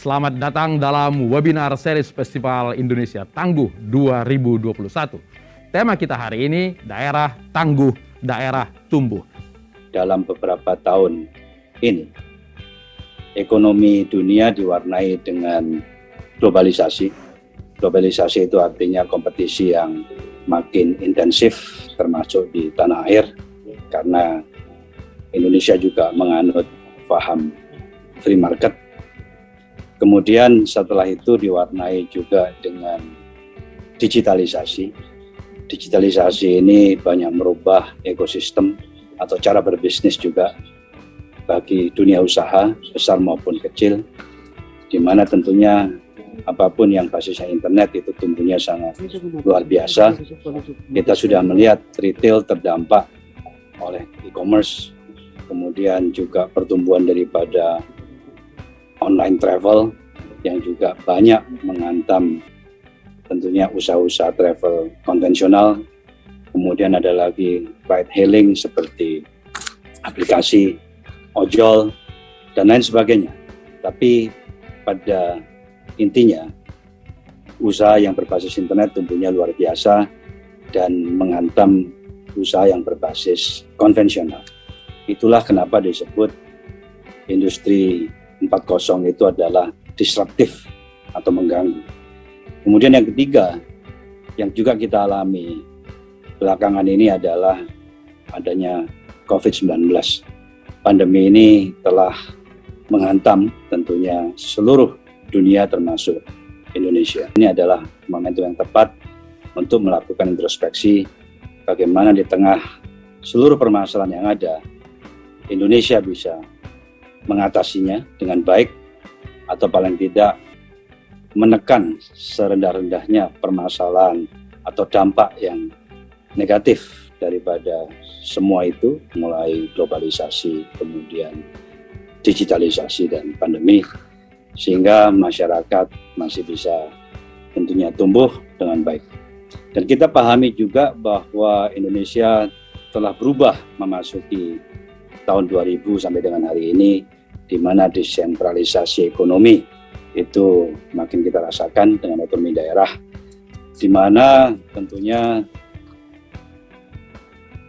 Selamat datang dalam webinar series Festival Indonesia Tangguh 2021. Tema kita hari ini, daerah tangguh, daerah tumbuh. Dalam beberapa tahun ini, ekonomi dunia diwarnai dengan globalisasi. Globalisasi itu artinya kompetisi yang makin intensif, termasuk di tanah air, karena Indonesia juga menganut paham free market. Kemudian setelah itu diwarnai juga dengan digitalisasi. Digitalisasi ini banyak merubah ekosistem atau cara berbisnis juga bagi dunia usaha, besar maupun kecil, di mana tentunya apapun yang basisnya internet itu tumbuhnya sangat luar biasa. Kita sudah melihat retail terdampak oleh e-commerce, kemudian juga pertumbuhan daripada online travel yang juga banyak menghantam tentunya usaha-usaha travel konvensional. Kemudian ada lagi ride hailing seperti aplikasi ojol dan lain sebagainya. Tapi pada intinya usaha yang berbasis internet tumbuhnya luar biasa dan menghantam usaha yang berbasis konvensional. Itulah kenapa disebut industri 4.0 itu adalah disruptif atau mengganggu. Kemudian yang ketiga yang juga kita alami belakangan ini adalah adanya COVID-19. Pandemi ini telah menghantam tentunya seluruh dunia termasuk Indonesia. Ini adalah momentum yang tepat untuk melakukan introspeksi bagaimana di tengah seluruh permasalahan yang ada, Indonesia bisa mengatasinya dengan baik atau paling tidak menekan serendah-rendahnya permasalahan atau dampak yang negatif daripada semua itu, mulai globalisasi, kemudian digitalisasi dan pandemi, sehingga masyarakat masih bisa tentunya tumbuh dengan baik. Dan kita pahami juga bahwa Indonesia telah berubah memasuki tahun 2000 sampai dengan hari ini, di mana desentralisasi ekonomi itu makin kita rasakan dengan otonomi daerah, di mana tentunya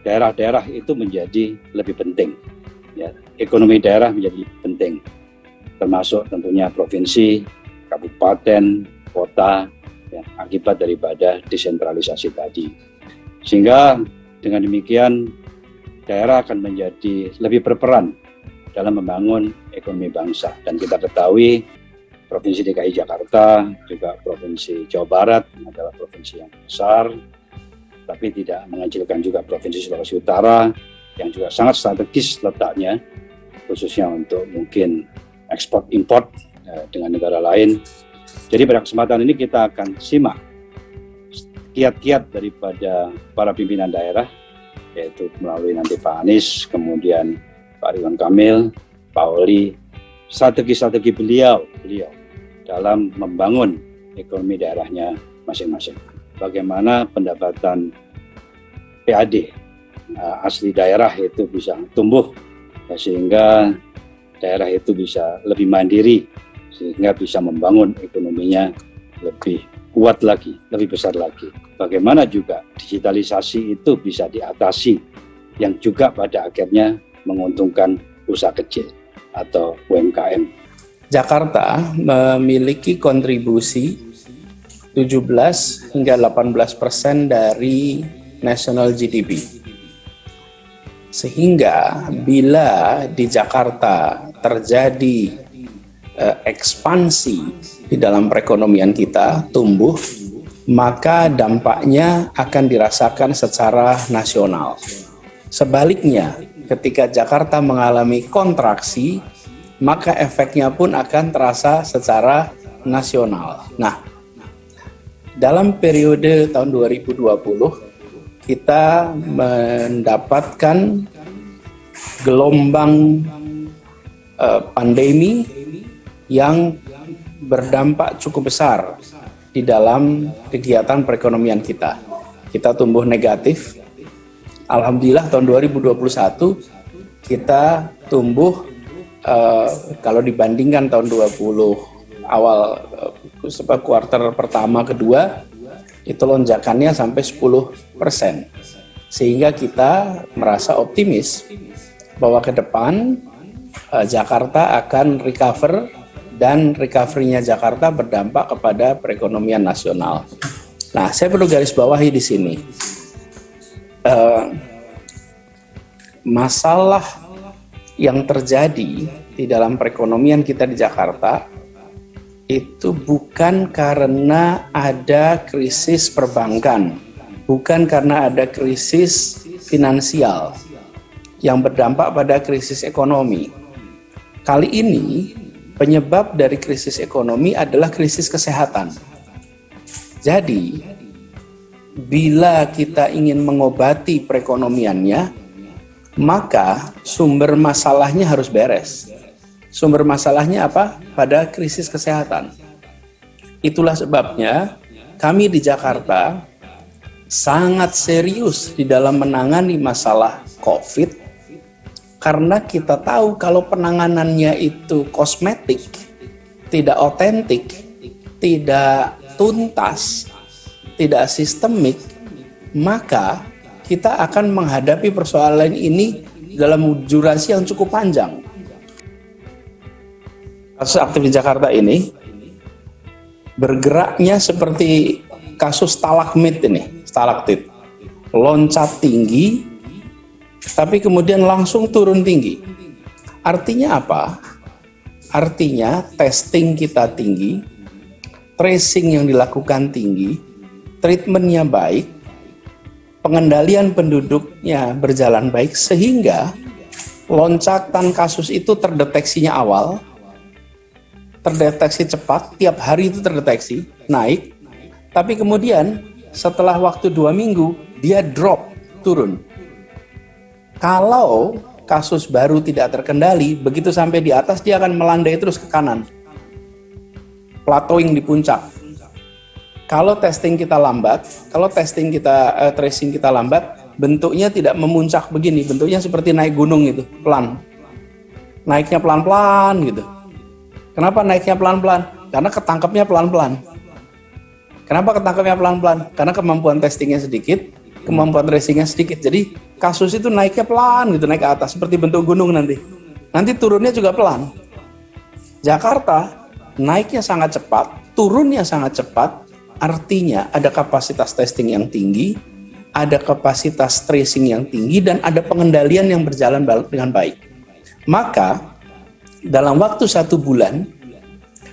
daerah-daerah itu menjadi lebih penting. Ya, ekonomi daerah menjadi penting, termasuk tentunya provinsi, kabupaten, kota, ya, akibat daripada desentralisasi tadi. Sehingga dengan demikian daerah akan menjadi lebih berperan dalam membangun ekonomi bangsa. Dan kita ketahui Provinsi DKI Jakarta, juga Provinsi Jawa Barat adalah provinsi yang besar, tapi tidak mengecilkan juga Provinsi Sulawesi Utara yang juga sangat strategis letaknya, khususnya untuk mungkin ekspor import dengan negara lain. Jadi pada kesempatan ini kita akan simak kiat-kiat daripada para pimpinan daerah, yaitu melalui nanti Pak Anies, kemudian Pak Ridwan Kamil, Pak Oli, strategi-strategi beliau dalam membangun ekonomi daerahnya masing-masing. Bagaimana pendapatan PAD asli daerah itu bisa tumbuh, sehingga daerah itu bisa lebih mandiri, sehingga bisa membangun ekonominya lebih kuat lagi, lebih besar lagi. Bagaimana juga digitalisasi itu bisa diatasi, yang juga pada akhirnya menguntungkan usaha kecil atau UMKM. Jakarta memiliki kontribusi 17 hingga 18% dari national GDP. Sehingga bila di Jakarta terjadi ekspansi di dalam perekonomian kita, tumbuh, maka dampaknya akan dirasakan secara nasional. Sebaliknya, ketika Jakarta mengalami kontraksi, maka efeknya pun akan terasa secara nasional. Nah, dalam periode tahun 2020, kita mendapatkan gelombang pandemi yang berdampak cukup besar di dalam kegiatan perekonomian kita. Kita tumbuh negatif. Alhamdulillah tahun 2021 kita tumbuh kalau dibandingkan tahun 2020 awal kuartal pertama kedua itu lonjakannya sampai 10%. Sehingga kita merasa optimis bahwa ke depan Jakarta akan recover dan recovery-nya Jakarta berdampak kepada perekonomian nasional. Nah, saya perlu garis bawahi di sini. Masalah yang terjadi di dalam perekonomian kita di Jakarta itu bukan karena ada krisis perbankan, bukan karena ada krisis finansial yang berdampak pada krisis ekonomi. Kali ini penyebab dari krisis ekonomi adalah krisis kesehatan. Jadi, bila kita ingin mengobati perekonomiannya, maka sumber masalahnya harus beres. Sumber masalahnya apa? Pada krisis kesehatan. Itulah sebabnya kami di Jakarta sangat serius di dalam menangani masalah COVID, karena kita tahu kalau penanganannya itu kosmetik, tidak otentik, tidak tuntas, tidak sistemik, maka kita akan menghadapi persoalan ini dalam durasi yang cukup panjang. Kasus aktif di Jakarta ini bergeraknya seperti kasus stalagmit ini, stalaktit, loncat tinggi, tapi kemudian langsung turun tinggi. Artinya apa? Artinya testing kita tinggi, tracing yang dilakukan tinggi, treatmentnya baik, pengendalian penduduknya berjalan baik, sehingga loncatan kasus itu terdeteksinya awal, terdeteksi cepat, tiap hari itu terdeteksi, naik, tapi kemudian setelah waktu 2 minggu, dia drop, turun. Kalau kasus baru tidak terkendali, begitu sampai di atas, dia akan melandai terus ke kanan. Plateauing di puncak. Kalau testing kita lambat, kalau tracing kita lambat, bentuknya tidak memuncak begini, bentuknya seperti naik gunung gitu, pelan. Naiknya pelan-pelan gitu. Kenapa naiknya pelan-pelan? Karena ketangkepnya pelan-pelan. Kenapa ketangkepnya pelan-pelan? Karena kemampuan testingnya sedikit, kemampuan tracingnya sedikit. Jadi kasus itu naiknya pelan gitu, naik ke atas seperti bentuk gunung nanti. Nanti turunnya juga pelan. Jakarta naiknya sangat cepat, turunnya sangat cepat, artinya ada kapasitas testing yang tinggi, ada kapasitas tracing yang tinggi, dan ada pengendalian yang berjalan dengan baik. Maka dalam waktu 1 bulan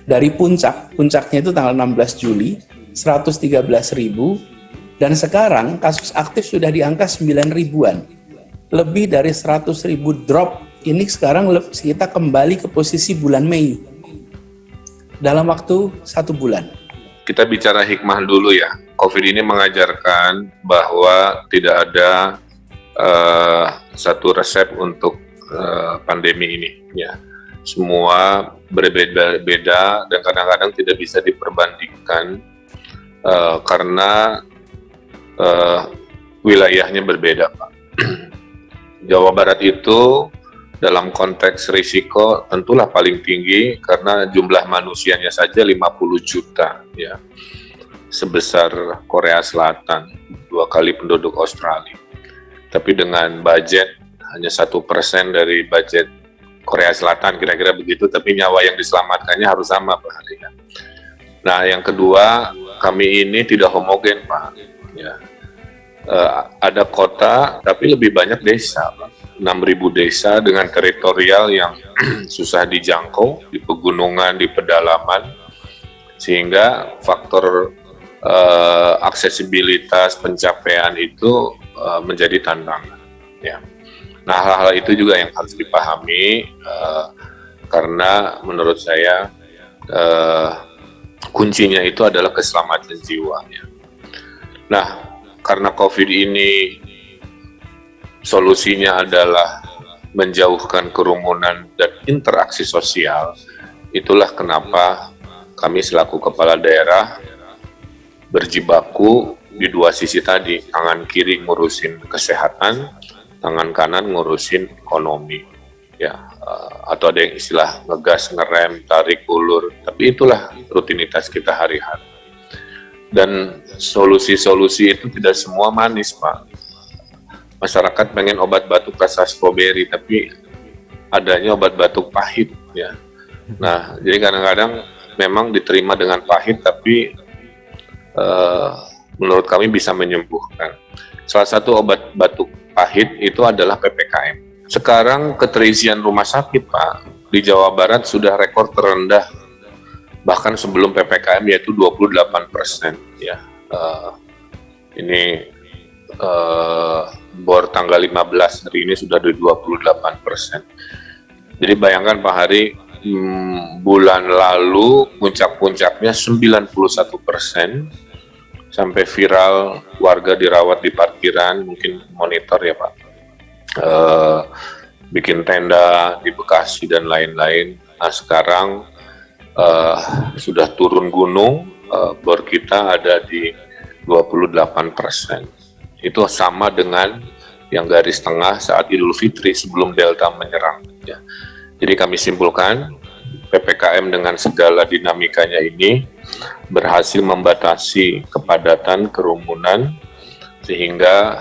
dari puncaknya itu tanggal 16 Juli, 113.000, dan sekarang kasus aktif sudah di angka 9.000-an. Lebih dari 100.000 drop. Ini sekarang kita kembali ke posisi bulan Mei. Dalam waktu 1 bulan. Kita bicara hikmah dulu ya. COVID ini mengajarkan bahwa tidak ada satu resep untuk pandemi ini. Ya, semua berbeda-beda dan kadang-kadang tidak bisa diperbandingkan karena wilayahnya berbeda, Pak. Jawa Barat itu dalam konteks risiko tentulah paling tinggi karena jumlah manusianya saja 50 juta, ya, sebesar Korea Selatan, 2 kali penduduk Australia. Tapi dengan budget hanya 1% dari budget Korea Selatan, kira-kira begitu, tapi nyawa yang diselamatkannya harus sama, Pak. Ya. Nah, yang kedua, kami ini tidak homogen, Pak. Ya. Ada kota, tapi lebih banyak desa, Pak. 6.000 desa dengan teritorial yang susah dijangkau, di pegunungan, di pedalaman, sehingga faktor aksesibilitas pencapaian itu menjadi tantangan. Ya. Nah, hal-hal itu juga yang harus dipahami karena menurut saya kuncinya itu adalah keselamatan jiwa. Ya. Nah, karena COVID ini solusinya adalah menjauhkan kerumunan dan interaksi sosial, itulah kenapa kami selaku kepala daerah berjibaku di 2 sisi tadi, tangan kiri ngurusin kesehatan, tangan kanan ngurusin ekonomi. Ya, atau ada yang istilah ngegas, ngerem, tarik, ulur, tapi itulah rutinitas kita hari-hari. Dan solusi-solusi itu tidak semua manis, Pak. Masyarakat pengen obat batuk rasa stroberi, tapi adanya obat batuk pahit, ya. Nah, jadi kadang-kadang memang diterima dengan pahit, tapi menurut kami bisa menyembuhkan. Salah satu obat batuk pahit itu adalah PPKM. Sekarang keterisian rumah sakit, Pak, di Jawa Barat sudah rekor terendah, bahkan sebelum PPKM, yaitu 28%. Ya, ini bor tanggal 15 hari ini sudah di 28%. Jadi bayangkan Pak Hari, bulan lalu puncak-puncaknya 91%, sampai viral warga dirawat di parkiran, mungkin monitor ya Pak. Bikin tenda di Bekasi dan lain-lain. Nah sekarang sudah turun gunung, bor kita ada di 28%. Itu sama dengan yang garis tengah saat Idul Fitri sebelum Delta menyerang. Ya. Jadi kami simpulkan PPKM dengan segala dinamikanya ini berhasil membatasi kepadatan, kerumunan, sehingga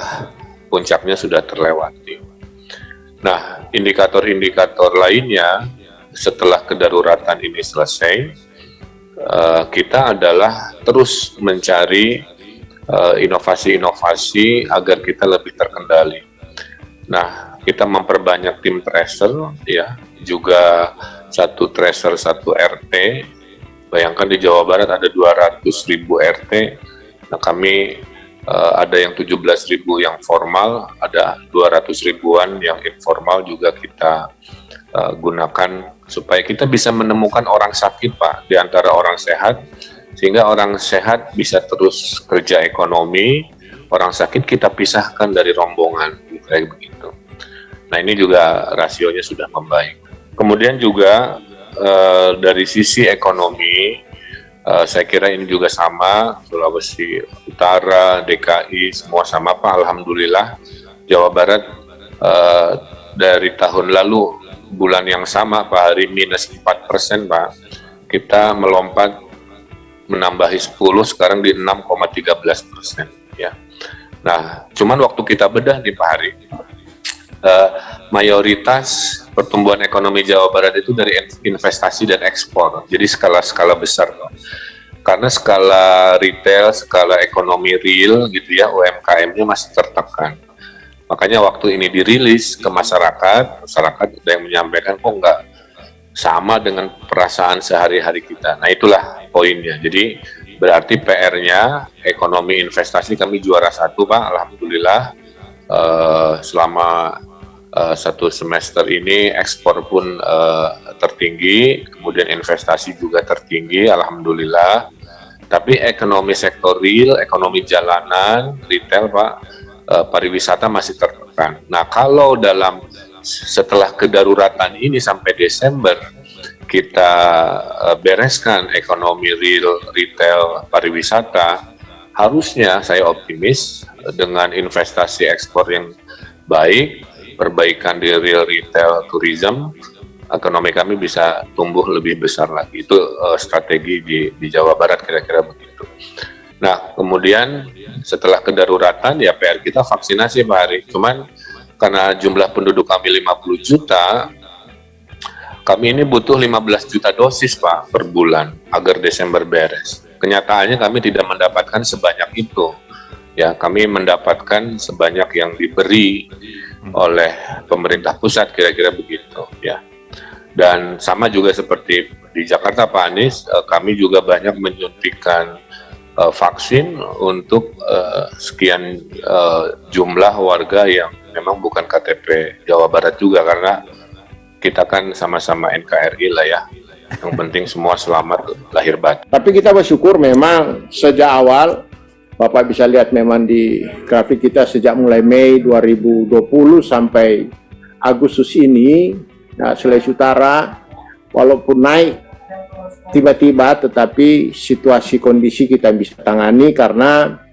puncaknya sudah terlewati. Nah, indikator-indikator lainnya setelah kedaruratan ini selesai, kita adalah terus mencari inovasi-inovasi agar kita lebih terkendali. Nah, kita memperbanyak tim tracer, ya, juga satu tracer, satu RT. Bayangkan di Jawa Barat ada 200.000 RT. Nah, kami ada yang 17.000 yang formal, ada 200 ribuan yang informal juga kita gunakan supaya kita bisa menemukan orang sakit, Pak, di antara orang sehat, sehingga orang sehat bisa terus kerja ekonomi, orang sakit kita pisahkan dari rombongan, kayak begitu. Nah ini juga rasionya sudah membaik. Kemudian juga dari sisi ekonomi, saya kira ini juga sama, Sulawesi Utara, DKI, semua sama Pak, Alhamdulillah. Jawa Barat dari tahun lalu, bulan yang sama Pak, hari minus 4% Pak, kita melompat menambahi 10, sekarang di 6,13%. Ya. Nah, cuman waktu kita bedah nih Pak Hari, mayoritas pertumbuhan ekonomi Jawa Barat itu dari investasi dan ekspor, jadi skala-skala besar. Karena skala retail, skala ekonomi real gitu ya, UMKM-nya masih tertekan. Makanya waktu ini dirilis ke masyarakat ada yang menyampaikan kok nggak sama dengan perasaan sehari-hari kita. Nah itulah poinnya. Jadi berarti PR-nya ekonomi investasi kami juara 1 Pak, Alhamdulillah. Selama satu semester ini ekspor pun tertinggi, kemudian investasi juga tertinggi, alhamdulillah. Tapi ekonomi sektor real, ekonomi jalanan, retail Pak, pariwisata masih tertekan. Nah kalau setelah kedaruratan ini sampai Desember kita bereskan ekonomi real, retail, pariwisata, harusnya saya optimis dengan investasi ekspor yang baik, perbaikan di real retail tourism, ekonomi kami bisa tumbuh lebih besar lagi. Itu strategi di Jawa Barat kira-kira begitu. Nah, kemudian setelah kedaruratan ya PR kita vaksinasi Pak Hari. Cuman karena jumlah penduduk kami 50 juta, kami ini butuh 15 juta dosis Pak per bulan agar Desember beres. Kenyataannya kami tidak mendapatkan sebanyak itu. Ya, kami mendapatkan sebanyak yang diberi oleh pemerintah pusat, kira-kira begitu ya. Dan sama juga seperti di Jakarta Pak Anies, kami juga banyak menyuntikkan vaksin untuk sekian jumlah warga yang memang bukan KTP Jawa Barat juga, karena kita kan sama-sama NKRI lah ya. Yang penting semua selamat lahir batin. Tapi kita bersyukur memang sejak awal, Bapak bisa lihat memang di grafik kita sejak mulai Mei 2020 sampai Agustus ini, nah, Sulawesi Utara walaupun naik tiba-tiba, tetapi situasi kondisi kita bisa tangani karena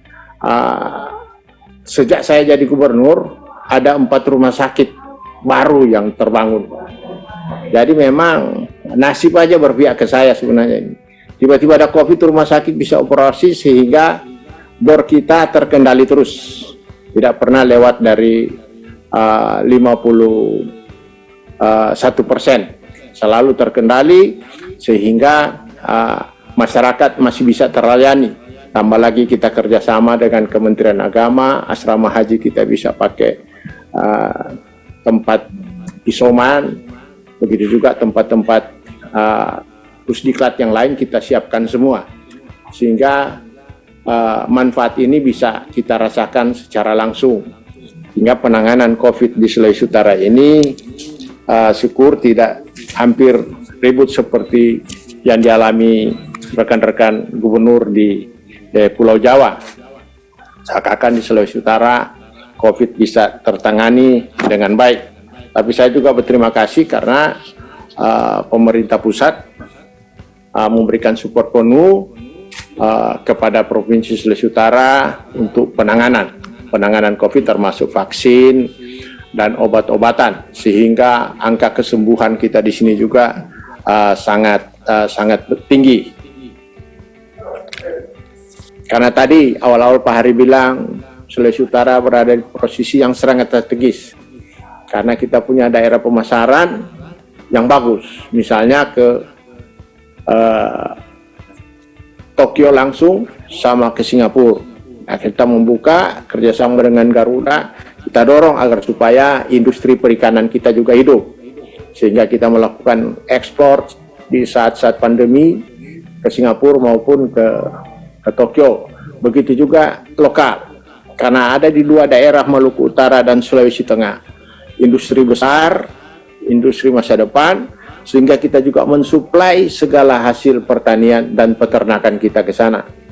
sejak saya jadi gubernur ada 4 rumah sakit baru yang terbangun. Jadi memang nasib aja berpihak ke saya sebenarnya ini. Tiba-tiba ada COVID, rumah sakit bisa operasi sehingga bor kita terkendali terus. Tidak pernah lewat dari 51%. Selalu terkendali sehingga masyarakat masih bisa terlayani. Tambah lagi kita kerjasama dengan Kementerian Agama, asrama haji kita bisa pakai tempat isoman, begitu juga tempat-tempat pusdiklat yang lain kita siapkan semua, sehingga manfaat ini bisa kita rasakan secara langsung. Hingga penanganan COVID di Sulawesi Utara ini syukur tidak hampir ribut seperti yang dialami rekan-rekan gubernur di Pulau Jawa. Seakan-akan di Sulawesi Utara COVID bisa tertangani dengan baik. Tapi saya juga berterima kasih karena pemerintah pusat memberikan support penuh kepada Provinsi Sulawesi Utara untuk penanganan COVID termasuk vaksin dan obat-obatan, sehingga angka kesembuhan kita di sini juga sangat tinggi. Karena tadi awal-awal Pak Hari bilang Sulawesi Utara berada di posisi yang sangat strategis karena kita punya daerah pemasaran yang bagus, misalnya ke Tokyo langsung sama ke Singapura. Nah, kita membuka kerjasama dengan Garuda, kita dorong agar supaya industri perikanan kita juga hidup, sehingga kita melakukan ekspor di saat-saat pandemi ke Singapura maupun ke Tokyo. Begitu juga lokal, karena ada di dua daerah Maluku Utara dan Sulawesi Tengah industri besar, industri masa depan, sehingga kita juga mensuplai segala hasil pertanian dan peternakan kita ke sana.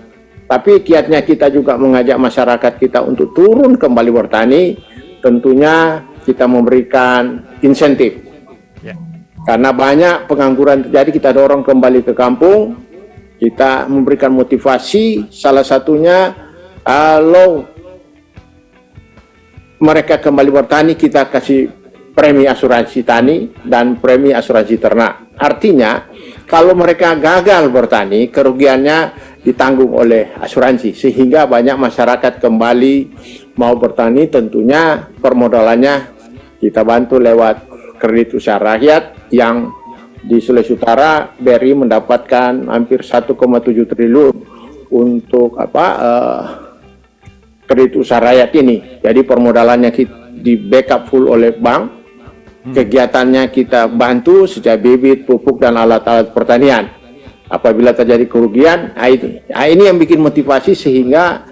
Tapi kiatnya kita juga mengajak masyarakat kita untuk turun kembali bertani, tentunya kita memberikan insentif. Karena banyak pengangguran terjadi, kita dorong kembali ke kampung, kita memberikan motivasi, salah satunya kalau mereka kembali bertani, kita kasih premi asuransi tani dan premi asuransi ternak. Artinya, kalau mereka gagal bertani, kerugiannya ditanggung oleh asuransi, sehingga banyak masyarakat kembali mau bertani. Tentunya permodalannya kita bantu lewat kredit usaha rakyat yang di Sulawesi Utara BRI mendapatkan hampir 1,7 triliun untuk kredit usaha rakyat ini. Jadi permodalannya di backup full oleh bank. Kegiatannya kita bantu sejak bibit, pupuk, dan alat-alat pertanian. Apabila terjadi kerugian, ini yang bikin motivasi sehingga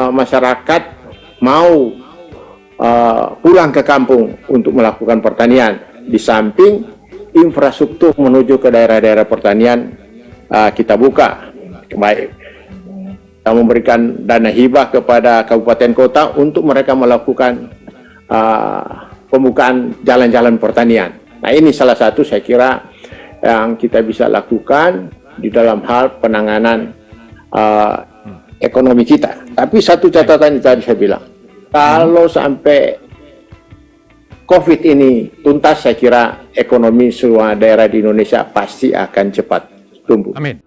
masyarakat mau pulang ke kampung untuk melakukan pertanian. Di samping infrastruktur menuju ke daerah-daerah pertanian kita buka. Baik, kita memberikan dana hibah kepada kabupaten kota untuk mereka melakukan pembukaan jalan-jalan pertanian. Nah, ini salah satu saya kira yang kita bisa lakukan di dalam hal penanganan ekonomi kita. Tapi satu catatan yang tadi saya bilang, kalau sampai COVID ini tuntas, saya kira ekonomi semua daerah di Indonesia pasti akan cepat tumbuh. Amin.